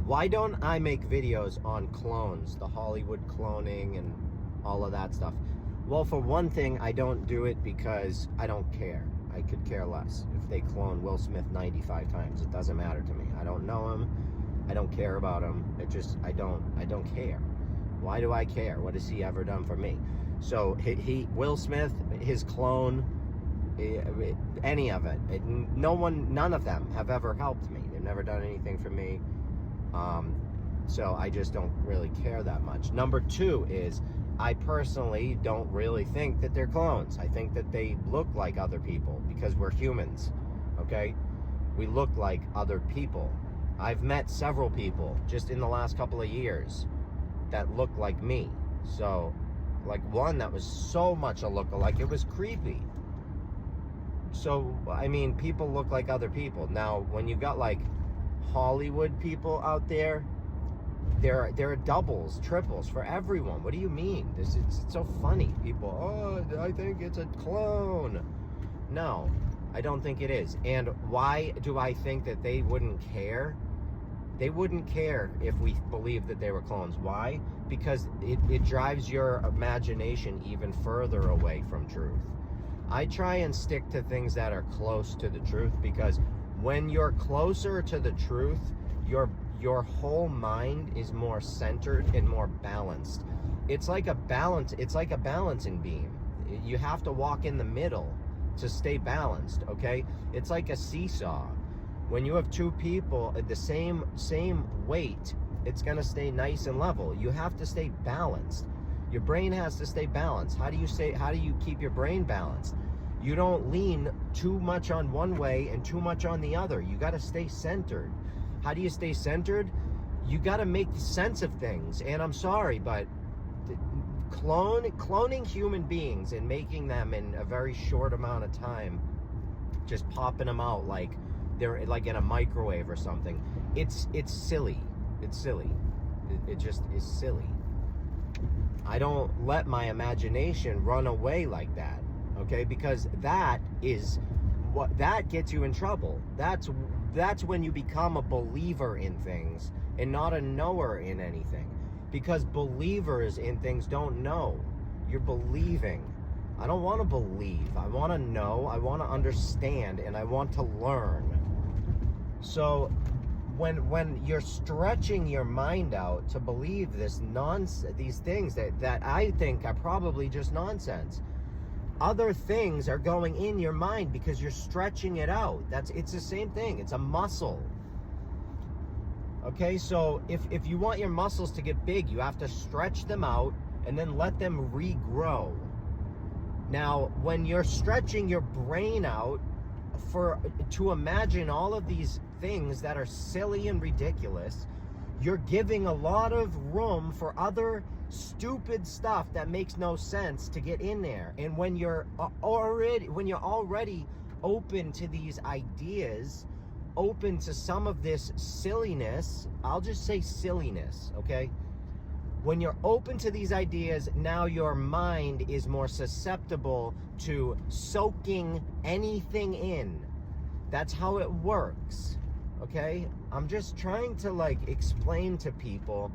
Why don't I make videos on clones, the Hollywood cloning and all of that stuff? Well, for one thing, I don't do it because I don't care. I could care less if they clone Will Smith 95 times. It doesn't matter to me. I don't know him. I don't care about him. I don't care. Why do I care? What has he ever done for me? So Will Smith, his clone, any of it, none of them have ever helped me. They've never done anything for me. So I just don't really care that much. Number two is, I personally don't really think that they're clones. I think that they look like other people because we're humans, okay? We look like other people. I've met several people just in the last couple of years that look like me. So, like one that was so much a lookalike, it was creepy. So, I mean, people look like other people. Now, when you got like Hollywood people out there, there are doubles, triples for everyone. What do you mean? It's so funny. People, oh, I think it's a clone. No, I don't think it is. And why do I think that they wouldn't care? They wouldn't care if we believed that they were clones. Why? Because it drives your imagination even further away from truth. I try and stick to things that are close to the truth, because when you're closer to the truth, your whole mind is more centered and more balanced. It's like a balancing beam. You have to walk in the middle to stay balanced, okay? It's like a seesaw. When you have two people at the same weight, it's gonna stay nice and level. You have to stay balanced. Your brain has to stay balanced. How do you keep your brain balanced? You don't lean too much on one way and too much on the other. You gotta stay centered. How do you stay centered? You gotta make sense of things. And I'm sorry, but cloning human beings and making them in a very short amount of time, just popping them out like they're like in a microwave or something, it's silly. It's silly. It just is silly. I don't let my imagination run away like that, okay? Because that gets you in trouble. That's when you become a believer in things and not a knower in anything. Because believers in things don't know. You're believing. I don't want to believe. I want to know. I want to understand, and I want to learn. So when you're stretching your mind out to believe this nonsense, these things that I think are probably just nonsense, other things are going in your mind because you're stretching it out. It's the same thing. It's a muscle. Okay, so if you want your muscles to get big, you have to stretch them out and then let them regrow. Now, when you're stretching your brain out to imagine all of these things that are silly and ridiculous, you're giving a lot of room for other stupid stuff that makes no sense to get in there. And when you're already open to these ideas, open to some of this silliness, I'll just say silliness, okay? When you're open to these ideas, now your mind is more susceptible to soaking anything in. That's how it works, okay? I'm just trying to explain to people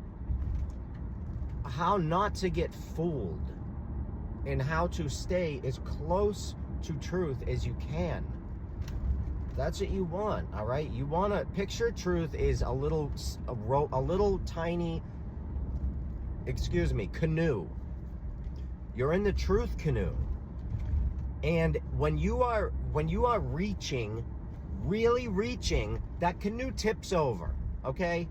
how not to get fooled and how to stay as close to truth as you can. That's what you want, all right? You want to picture truth is a little tiny, canoe. You're in the truth canoe. And when you are really reaching, that canoe tips over, okay?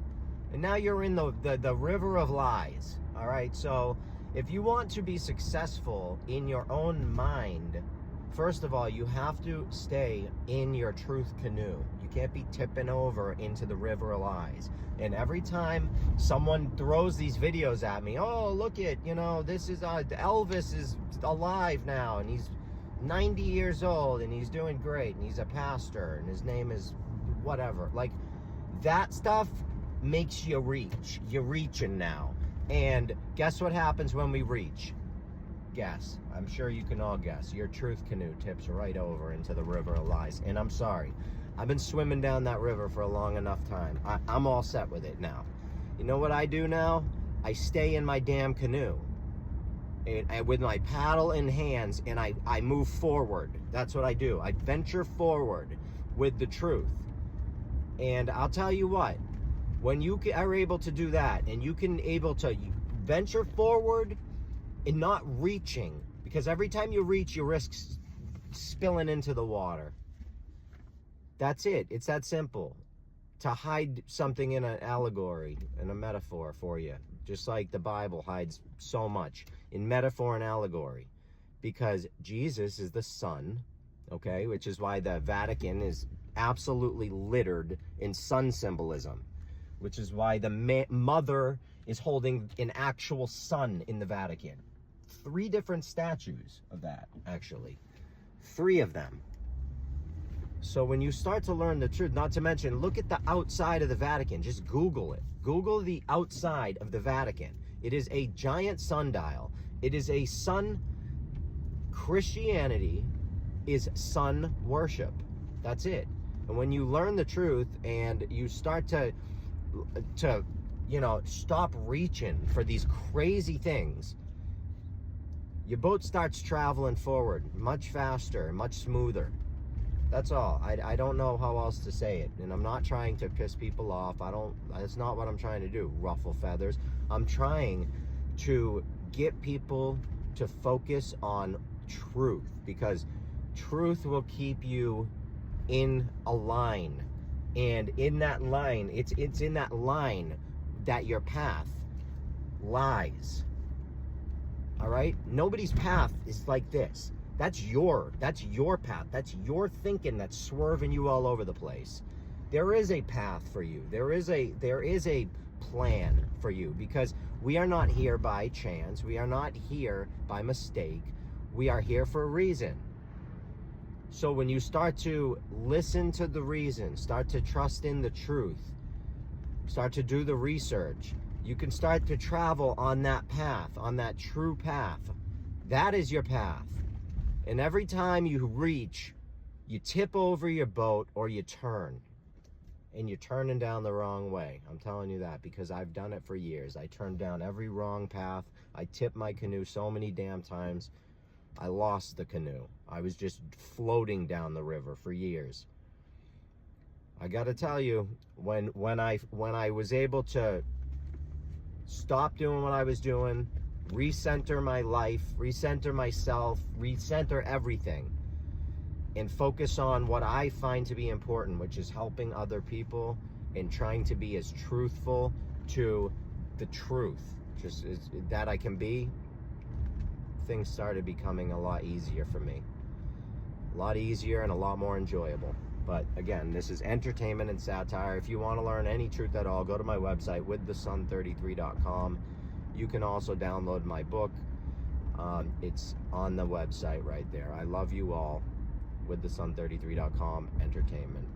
And now you're in the river of lies, all right? So if you want to be successful in your own mind, first of all, you have to stay in your truth canoe. You can't be tipping over into the river of lies. And every time someone throws these videos at me, oh, look it, this is Elvis is alive now, and he's 90 years old, and he's doing great, and he's a pastor, and his name is whatever. Like, that stuff makes you reach. You're reaching now. And guess what happens when we reach? Guess. I'm sure you can all guess. Your truth canoe tips right over into the river of lies. And I'm sorry. I've been swimming down that river for a long enough time. I'm all set with it now. You know what I do now? I stay in my damn canoe and with my paddle in hands, and I move forward. That's what I do. I venture forward with the truth. And I'll tell you what, when you are able to do that, and you can able to venture forward and not reaching, because every time you reach, you risk spilling into the water. That's it. It's that simple. To hide something in an allegory and a metaphor for you, just like the Bible hides so much in metaphor and allegory, because Jesus is the Son, okay, which is why the Vatican is absolutely littered in sun symbolism, which is why the mother is holding an actual sun in the Vatican. 3 different statues of that, actually. 3 of them. So when you start to learn the truth, not to mention, look at the outside of the Vatican. Just Google it. Google the outside of the Vatican. It is a giant sundial. It is a sun. Christianity is sun worship. That's it. And when you learn the truth and you start to stop reaching for these crazy things, your boat starts traveling forward much faster and much smoother. That's all. I don't know how else to say it. And I'm not trying to piss people off. That's not what I'm trying to do, ruffle feathers. I'm trying to get people to focus on truth, because truth will keep you in a line. And in that line, it's in that line that your path lies. All right? Nobody's path is like this. That's your path. That's your thinking that's swerving you all over the place. There is a path for you. There is a plan for you, because we are not here by chance. We are not here by mistake. We are here for a reason. So when you start to listen to the reason, start to trust in the truth, start to do the research, you can start to travel on that path, on that true path. That is your path. And every time you reach, you tip over your boat or you turn. And you're turning down the wrong way. I'm telling you that, because I've done it for years. I turned down every wrong path. I tipped my canoe so many damn times. I lost the canoe. I was just floating down the river for years. I gotta tell you, when I was able to stop doing what I was doing, recenter my life, recenter myself, recenter everything, and focus on what I find to be important, which is helping other people and trying to be as truthful to the truth just that I can be, things started becoming a lot easier for me. A lot easier and a lot more enjoyable. But again, this is entertainment and satire. If you want to learn any truth at all, go to my website, withthesun33.com. You can also download my book. It's on the website right there. I love you all. Withthesun33.com, entertainment.